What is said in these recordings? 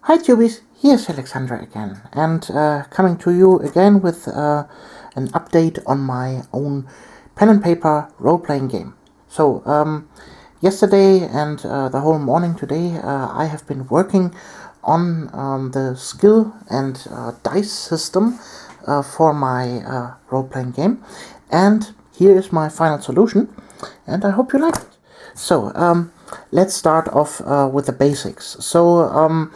Hi Tubies, here's Alexandra again, and coming to you again with an update on my own pen and paper role-playing game. So, yesterday and the whole morning today I have been working on the skill and dice system for my role-playing game, and here is my final solution, and I hope you like it. So, let's start off with the basics. So,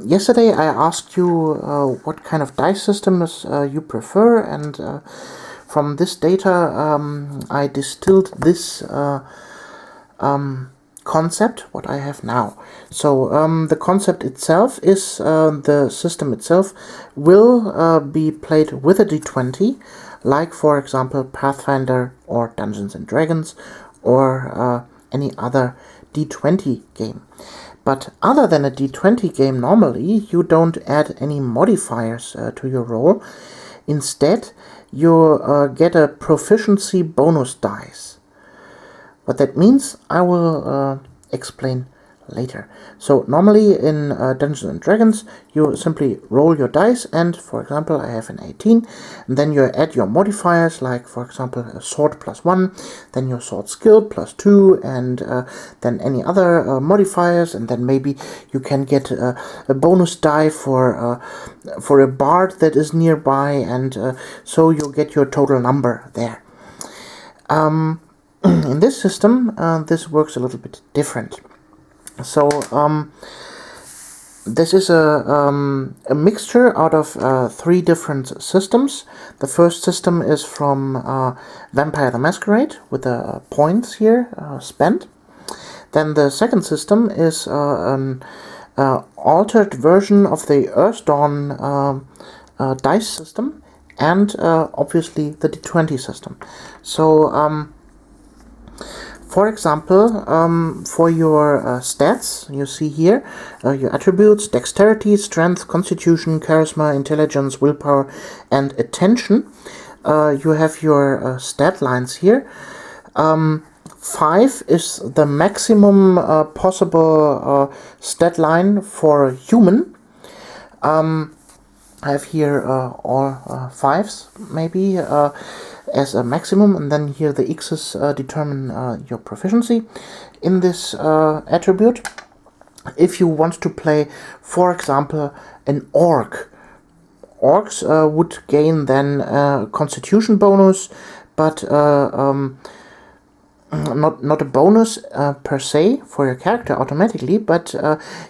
yesterday I asked you what kind of dice systems you prefer, and from this data I distilled this concept, what I have now. So the concept itself is the system itself will be played with a d20, like for example Pathfinder or Dungeons and Dragons or any other d20 game. But other than a d20 game, normally you don't add any modifiers to your roll. Instead, you get a proficiency bonus dice. What that means, I will explain later. So normally in Dungeons and Dragons, you simply roll your dice, and for example I have an 18, and then you add your modifiers, like for example a sword +1, then your sword skill +2, and then any other modifiers, and then maybe you can get a bonus die for a bard that is nearby, and so you get your total number there. In this system, this works a little bit different. So this is a mixture out of 3 different systems. The first system is from Vampire the Masquerade, with the points here spent. Then the second system is an altered version of the Earthdawn dice system, and obviously the d20 system. So for example, for your stats, you see here your attributes: dexterity, strength, constitution, charisma, intelligence, willpower, and attention. You have your stat lines here. 5 is the maximum possible stat line for a human. I have here all 5s, maybe, as a maximum, and then here the X's determine your proficiency in this attribute. If you want to play, for example, an orc, orcs would gain then a constitution bonus, but not a bonus per se for your character automatically, but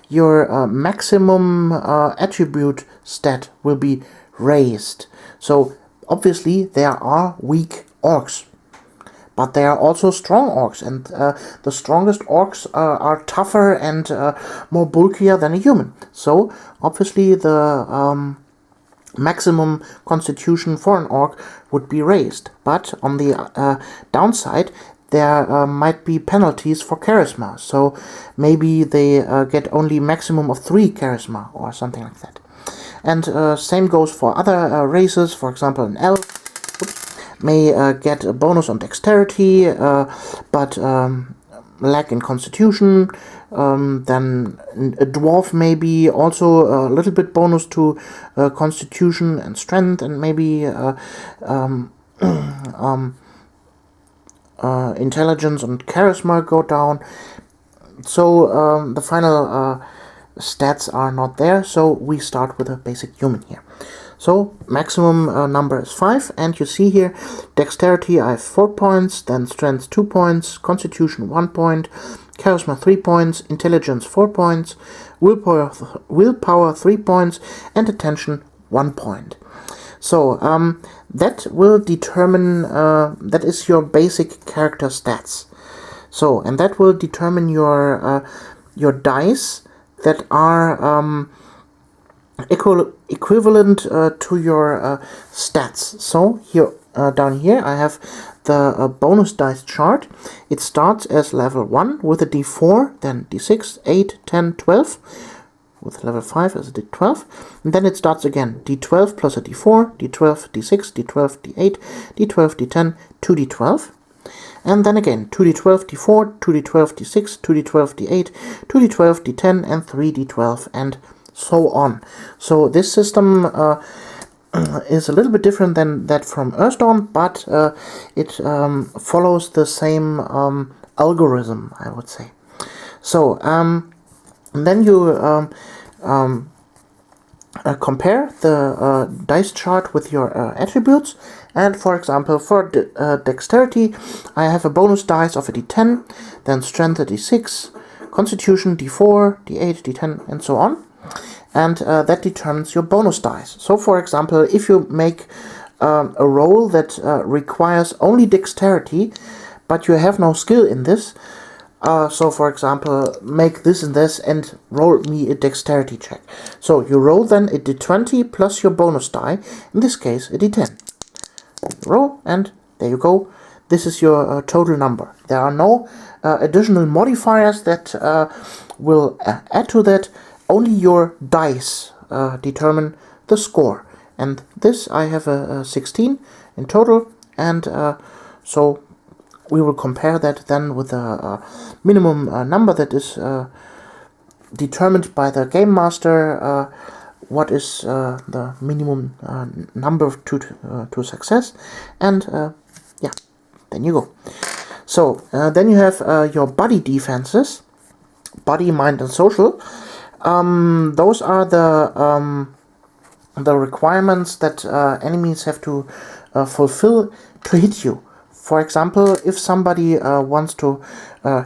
your maximum attribute stat will be raised. So obviously there are weak orcs, but there are also strong orcs, and the strongest orcs are tougher and more bulkier than a human. So obviously the maximum constitution for an orc would be raised, but on the downside there might be penalties for charisma, so maybe they get only maximum of 3 charisma or something like that. And same goes for other races. For example, an elf may get a bonus on dexterity, but lack in constitution. Then a dwarf maybe also a little bit bonus to constitution and strength, and maybe intelligence and charisma go down. So the final stats are not there, so we start with a basic human here. So maximum number is 5, and you see here dexterity I have 4 points, then strength 2 points, constitution 1 point, charisma 3 points, intelligence 4 points, willpower 3 points, and attention 1 point. So that will determine, that is your basic character stats. So, and that will determine your dice that are equivalent to your stats. So here down here I have the bonus dice chart. It starts as level 1 with a d4, then d6, 8, 10, 12, with level 5 as a d12, and then it starts again, d12 plus a d4, d12, d6, d12, d8, d12, d10, 2d12. and then again 2d12 d4, 2d12 d6, 2d12 d8, 2d12 d10, and 3d12, and so on. So this system is a little bit different than that from Earthdawn, but it follows the same algorithm, I would say. So then you compare the dice chart with your attributes, and for example, for dexterity, I have a bonus dice of a d10, then strength a d6, constitution d4, d8, d10, and so on. And that determines your bonus dice. So for example, if you make a roll that requires only dexterity, but you have no skill in this, so for example, make this and this and roll me a dexterity check. So you roll then a d20 plus your bonus die, in this case a d10. Roll, and there you go. This is your total number. There are no additional modifiers that will add to that. Only your dice determine the score. And this I have a 16 in total, and so we will compare that then with a minimum number that is determined by the game master. What is the minimum number to success, and yeah, then you go. So then you have your body defenses, body, mind, and social. Those are the requirements that enemies have to fulfill to hit you. For example, if somebody wants to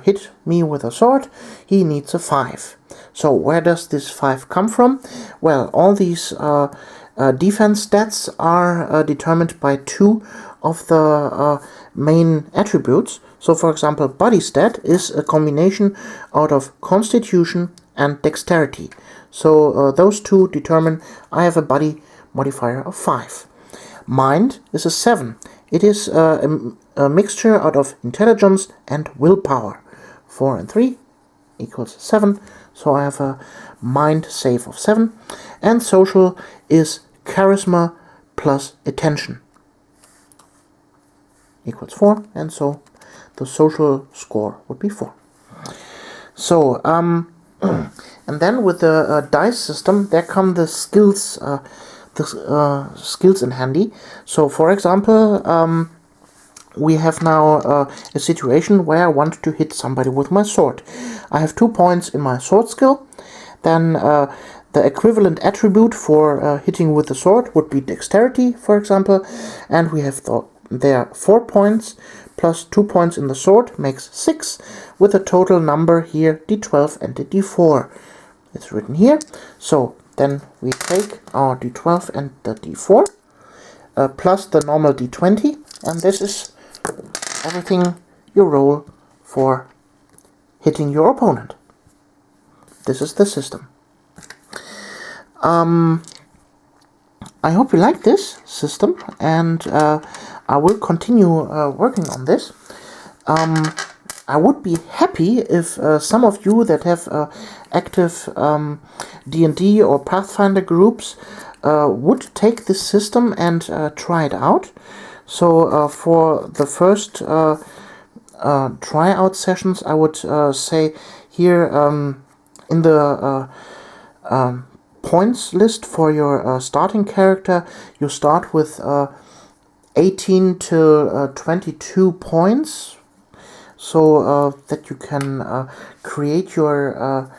hit me with a sword, he needs a 5. So where does this 5 come from? Well, all these defense stats are determined by 2 of the main attributes. So for example, body stat is a combination out of constitution and dexterity. So those two determine I have a body modifier of 5. Mind is a 7. It is a mixture out of intelligence and willpower. 4 and 3 equals 7. So I have a mind save of 7. And social is charisma plus attention equals 4. And so the social score would be 4. So and then with the dice system, there come the skills, skills in handy. So for example, we have now a situation where I want to hit somebody with my sword. I have 2 points in my sword skill. Then the equivalent attribute for hitting with the sword would be dexterity, for example. And we have there 4 points plus 2 points in the sword makes 6, with a total number here d12 and the d4. It's written here. So then we take our d12 and the d4 plus the normal d20, and this is everything you roll for hitting your opponent. This is the system. I hope you like this system, and I will continue working on this. I would be happy if some of you that have active D&D or Pathfinder groups would take this system and try it out. So for the first tryout sessions, I would say here in the points list for your starting character, you start with 18 to 22 points, so that you can create your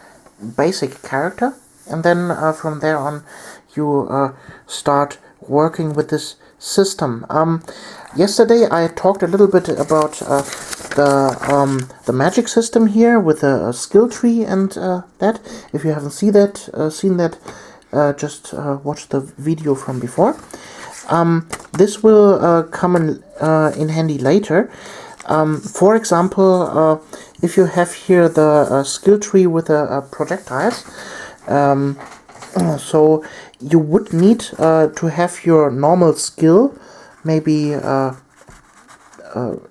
basic character, and then from there on you start working with this system. Yesterday I talked a little bit about the magic system here with a skill tree and that. If you haven't seen that, just watch the video from before. This will come in handy later. For example, if you have here the skill tree with projectiles, so you would need to have your normal skill, maybe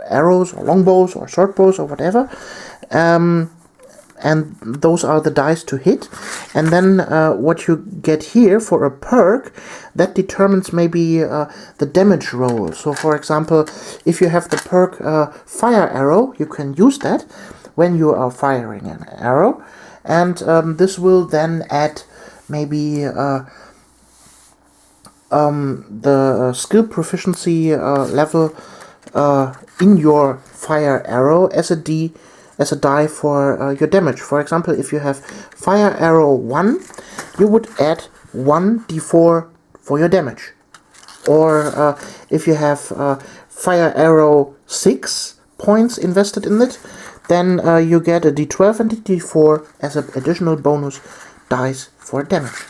arrows or longbows or short bows or whatever, and those are the dice to hit. And then what you get here for a perk, that determines maybe the damage roll. So for example, if you have the perk Fire Arrow, you can use that when you are firing an arrow, and this will then add maybe the skill proficiency level in your Fire Arrow as a die for your damage. For example, if you have Fire Arrow 1, you would add 1d4 for your damage. Or if you have Fire Arrow 6 points invested in it, then you get a d12 and a d4 as an additional bonus dice for damage.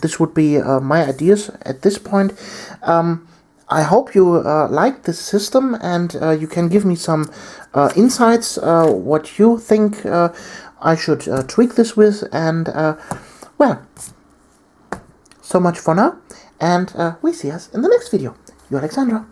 This would be my ideas at this point. I hope you like this system, and you can give me some insights, what you think I should tweak this with, and well, so much for now, and we see us in the next video. You Alexandra.